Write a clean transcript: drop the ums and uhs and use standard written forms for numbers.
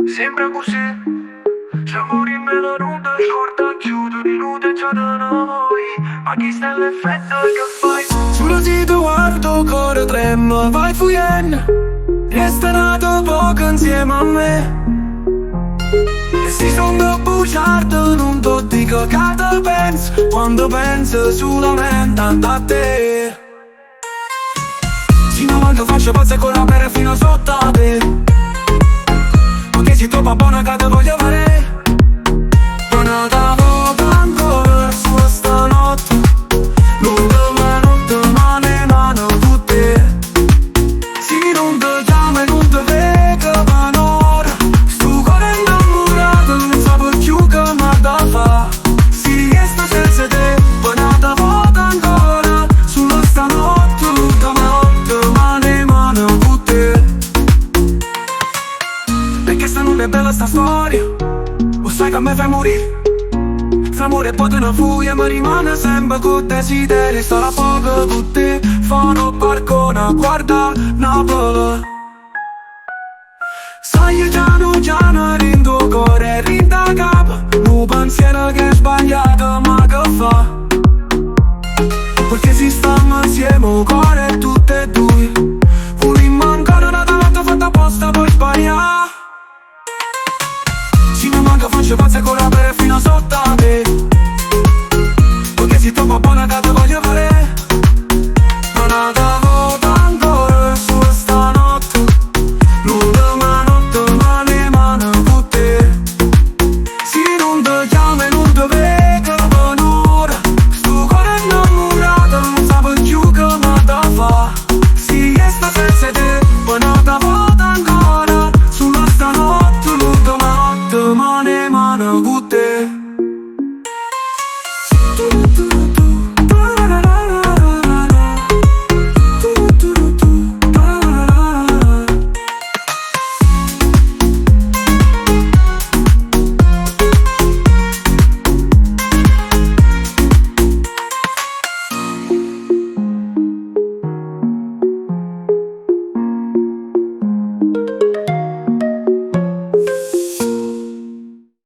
Sembra così, siamo rimane nuda, scorda chiudo di nude già da noi. Ma chi sta l'effetto che fai? Sullo sito guardo, cuore trema, vai fuyen. Resta nato poco insieme a me. E si sono bugiardo, non ti dico che te penso, quando penso solamente a te. Fino a quando faccio pazze con la pera fino sotto a te. Perché si troppo buona che te voglio fare. Non avevo ancora su stanotte. Non te mane mano con te. Si non te chiamo e non te vedo ma un'ora. Sto cuore innamorato non sapevo più che mi da fa. Si resta senza te, poi nata volta ancora. Sullo stanotte, tutta notte, mane mano con te. Perché sta non è bella sta storia. O sai che me fai morire. Fra amore e poi te ne fui e mi rimane sempre con desideri. Sarà poco con te, fanno barcona, guarda Napoli. Sai piano piano rindo cuore, rinda capo. Un pensiero che è sbagliato ma che fa? Perché si stanno insieme, un cuore tutte e due.